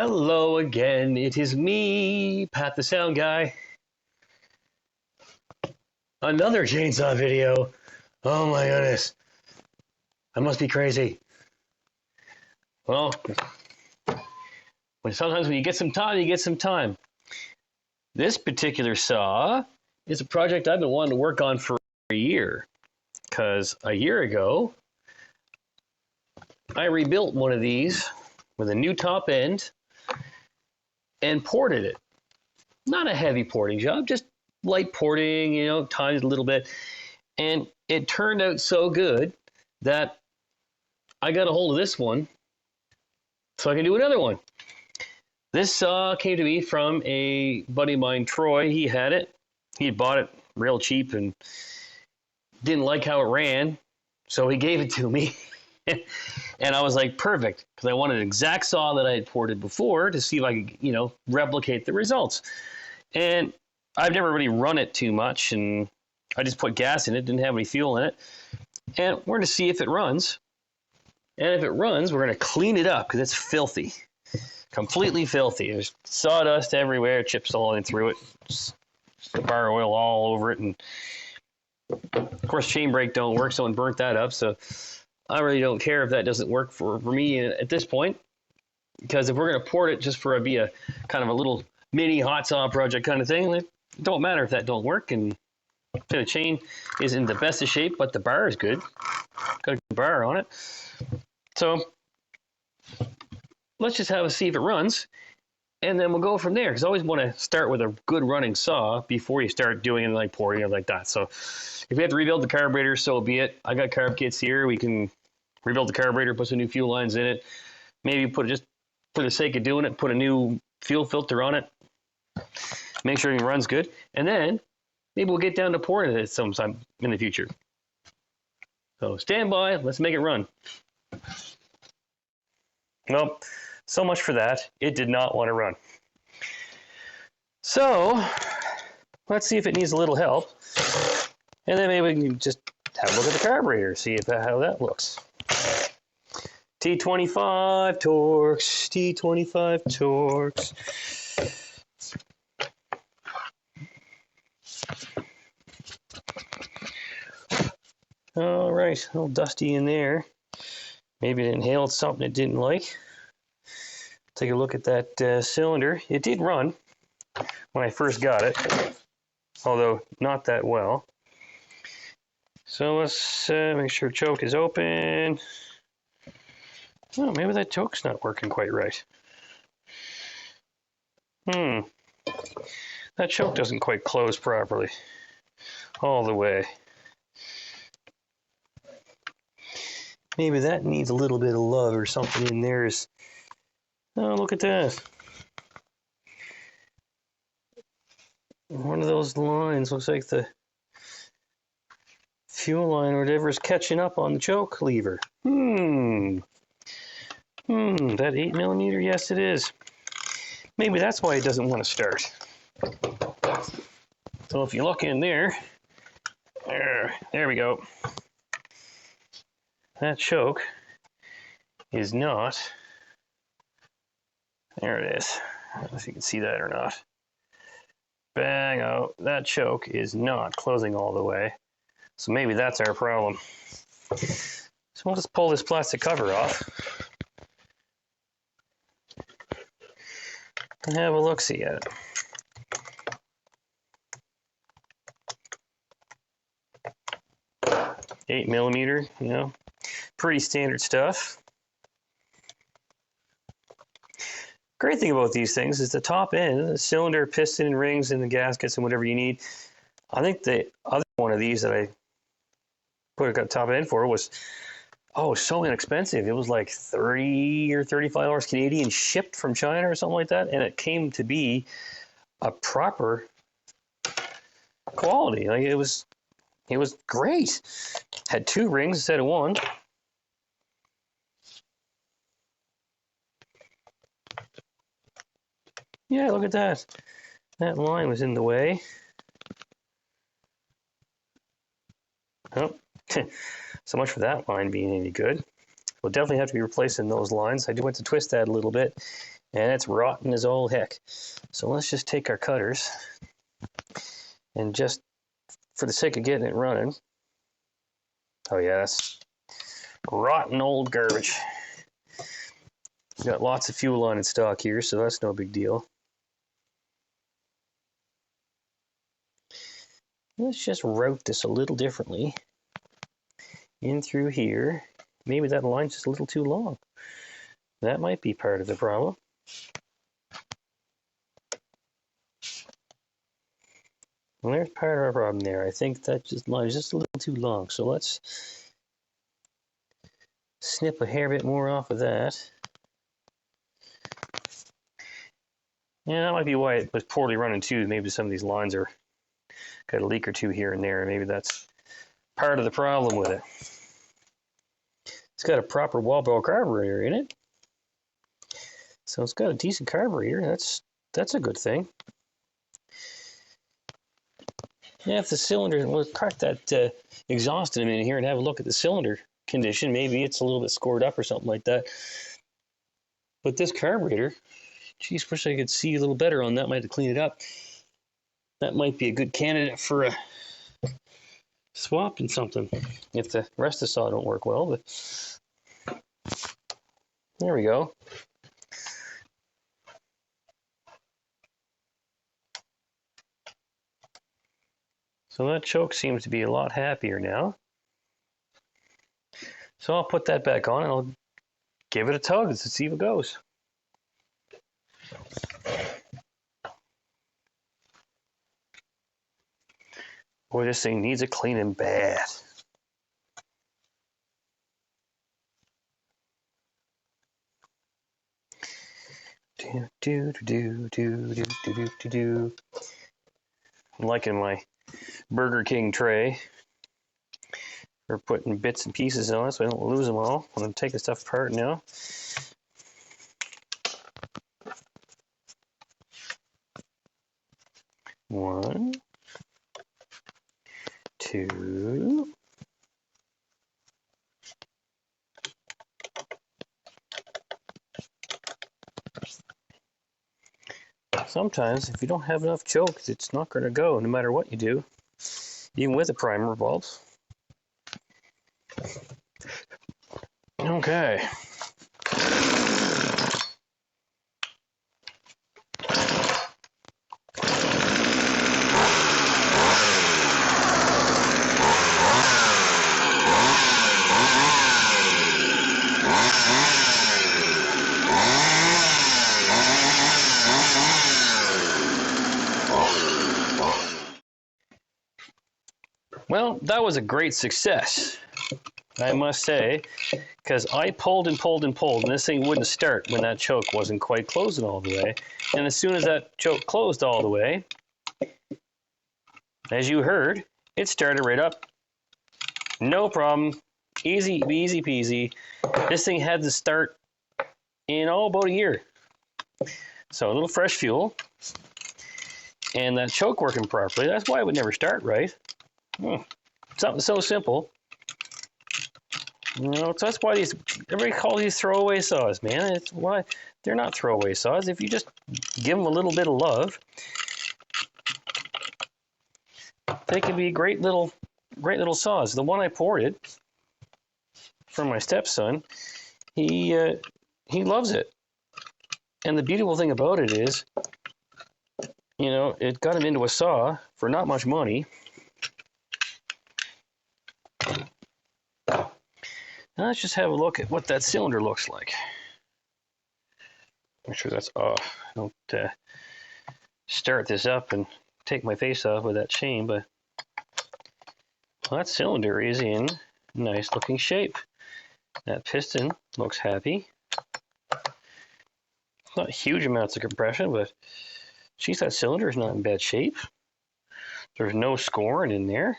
Hello again, it is me, Pat the Sound Guy. Another chainsaw video. Oh my goodness. I must be crazy. Well, sometimes when you get some time, you get some time. This particular saw is a project I've been wanting to work on for a year. Because a year ago, I rebuilt one of these with a new top end and ported it. Not a heavy porting job, just light porting, timed a little bit. And it turned out so good that I got a hold of this one so I can do another one. This saw came to me from a buddy of mine, Troy. He had it. He had bought it real cheap and didn't like how it ran, so he gave it to me. And I was like, perfect, because I wanted an exact saw that I had ported before to see if I could, replicate the results. And I've never really run it too much, and I just put gas in it, didn't have any fuel in it. And we're going to see if it runs. And if it runs, we're going to clean it up because it's filthy. Completely filthy. There's sawdust everywhere, chips all in through it. Just bar oil all over it. And of course, chain brake don't work, someone burnt that up. So I really don't care if that doesn't work for me at this point. Because if we're going to port it just for be a kind of a little mini hot saw project kind of thing, it don't matter if that don't work. And the chain is in the best of shape, but the bar is good. Got a good bar on it. So let's just see if it runs, and then we'll go from there. Because I always want to start with a good running saw before you start doing it like porting it like that. So if we have to rebuild the carburetor, so be it. I got carb kits here. We can rebuild the carburetor, put some new fuel lines in it. Maybe just for the sake of doing it, put a new fuel filter on it. Make sure it runs good, and then maybe we'll get down to porting it sometime in the future. So stand by. Let's make it run. Well, so much for that. It did not want to run. So let's see if it needs a little help. And then maybe we can just have a look at the carburetor, see how that looks. T25 Torx, T25 Torx. All right, a little dusty in there. Maybe it inhaled something it didn't like. Take a look at that cylinder. It did run when I first got it, although not that well. So let's make sure choke is open. Oh, maybe that choke's not working quite right. That choke doesn't quite close properly all the way. Maybe that needs a little bit of love or something in there. Oh, look at that. One of those lines looks like the fuel line or whatever is catching up on the choke lever. That 8mm? Yes, it is. Maybe that's why it doesn't want to start. So if you look in there, there we go. That choke is not, there it is. I don't know if you can see that or not. Bang, oh, that choke is not closing all the way. So maybe that's our problem. So we'll just pull this plastic cover off and have a look-see at it. Eight millimeter, pretty standard stuff. Great thing about these things is the top end, the cylinder, piston, and rings, and the gaskets, and whatever you need. I think the other one of these that I put a top end for was, so inexpensive. It was like $30 or $35 Canadian shipped from China or something like that, and it came to be a proper quality. Like it was great. Had two rings instead of one. Yeah, look at that. That line was in the way. Oh, so much for that line being any good. We'll definitely have to be replacing those lines. I do want to twist that a little bit and it's rotten as all heck. So let's just take our cutters and just for the sake of getting it running. Oh yeah, that's rotten old garbage. Got lots of fuel on in stock here, so that's no big deal. Let's just route this a little differently. In through here. Maybe that line's just a little too long. That might be part of the problem. Well, there's part of our problem there. I think that line is just a little too long. So let's snip a hair bit more off of that. Yeah, that might be why it was poorly running too. Maybe some of these lines are got a leak or two here and there. Maybe that's part of the problem with it. It's got a proper wall ball carburetor in it. So it's got a decent carburetor. That's a good thing. Yeah, if the cylinder, we'll crack that exhaust in a minute here and have a look at the cylinder condition. Maybe it's a little bit scored up or something like that. But this carburetor, geez, wish I could see a little better on that. Might have to clean it up. That might be a good candidate for a swap and something if the rest of the saw don't work well. But there we go. So that choke seems to be a lot happier now. So I'll put that back on and I'll give it a tug to see what goes. Boy, this thing needs a cleaning bad. I'm liking my Burger King tray for putting bits and pieces on it so I don't lose them all. I'm going to take the stuff apart now. One, two. Sometimes, if you don't have enough chokes, it's not going to go, no matter what you do, even with the primer bulbs. Okay. Well, that was a great success, I must say, because I pulled and pulled and pulled, and this thing wouldn't start when that choke wasn't quite closing all the way. And as soon as that choke closed all the way, as you heard, it started right up. No problem. Easy peasy. This thing had to start in about a year. So a little fresh fuel, and that choke working properly. That's why it would never start right. Something so simple. You know, so that's why everybody calls these throwaway saws, man. It's why they're not throwaway saws. If you just give them a little bit of love, they can be great little saws. The one I ported from my stepson, he loves it. And the beautiful thing about it is, you know, it got him into a saw for not much money. Now let's just have a look at what that cylinder looks like. Make sure that's off. I don't start this up and take my face off with that chain, but that cylinder is in nice looking shape. That piston looks happy. Not huge amounts of compression, but geez, that cylinder is not in bad shape. There's no scoring in there.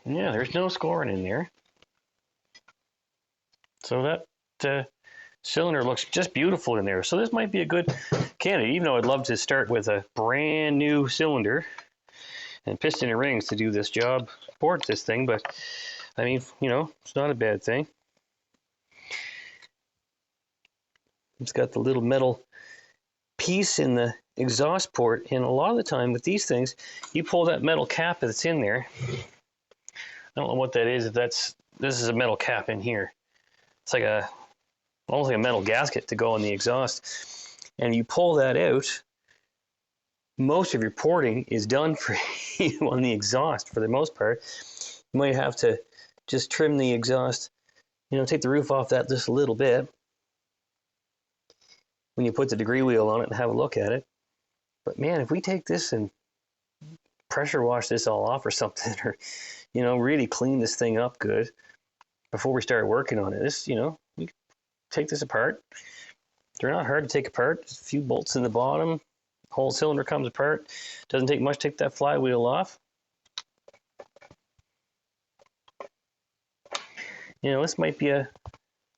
Yeah, there's no scoring in there. So that Cylinder looks just beautiful in there. So this might be a good candidate, even though I'd love to start with a brand new cylinder and piston and rings to do this job, port this thing. But I mean, you know, it's not a bad thing. It's got the little metal piece in the exhaust port, and a lot of the time with these things, you pull that metal cap that's in there. I don't know what that is. If this is a metal cap in here. It's like almost like a metal gasket to go on the exhaust. And you pull that out, most of your porting is done for you on the exhaust for the most part. You might have to just trim the exhaust, you know, take the roof off that just a little bit when you put the degree wheel on it and have a look at it. But man, if we take this and pressure wash this all off or something, or, you know, really clean this thing up good before we start working on it, this, you know, we take this apart. They're not hard to take apart. Just a few bolts in the bottom, whole cylinder comes apart. Doesn't take much to take that flywheel off. You know, this might be a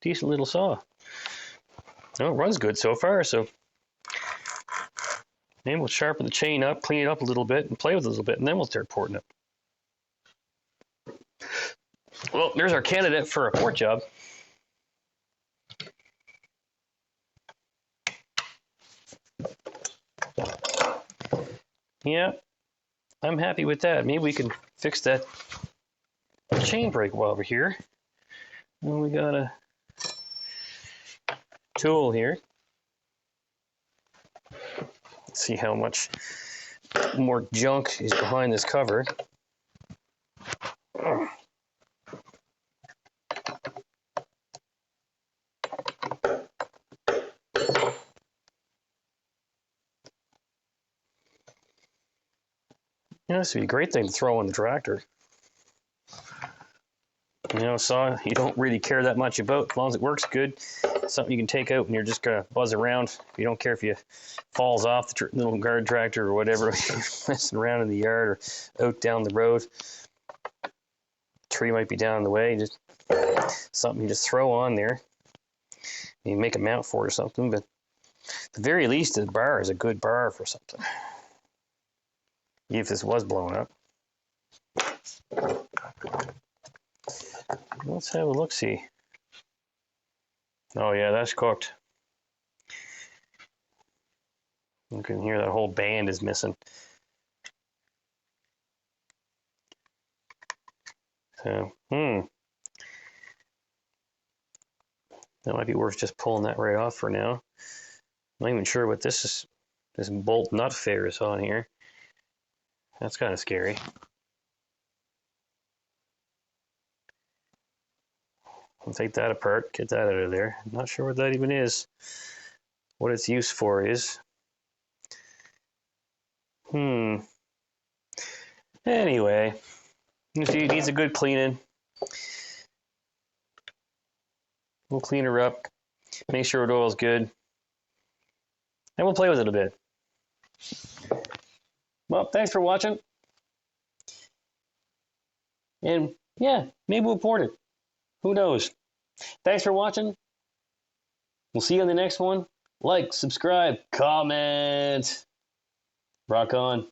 decent little saw. Oh, it runs good so far, so maybe we'll sharpen the chain up, clean it up a little bit, and play with it a little bit, and then we'll start porting it. Well, there's our candidate for a port job. Yeah, I'm happy with that. Maybe we can fix that chain brake while we're here. And we got a tool here. Let's see how much more junk is behind this cover. Yeah, this would be a great thing to throw on the tractor. You know, saw you don't really care that much about, as long as it works good. It's something you can take out and you're just gonna buzz around. You don't care if you falls off the little guard tractor or whatever, messing around in the yard or out down the road. Tree might be down in the way. Just something you just throw on there. You make a mount for it or something. But at the very least, the bar is a good bar for something. If this was blown up. Let's have a look-see. Oh yeah, that's cooked. You can hear that whole band is missing. So, that might be worth just pulling that right off for now. I'm not even sure what this bolt nut fair is on here. That's kind of scary. I'll take that apart, get that out of there. I'm not sure what that even is. What its use for is. Anyway, you see, it needs a good cleaning. We'll clean her up, make sure it oil's good, and we'll play with it a bit. Well, thanks for watching. And yeah, maybe we'll port it. Who knows? Thanks for watching. We'll see you on the next one. Like, subscribe, comment. Rock on.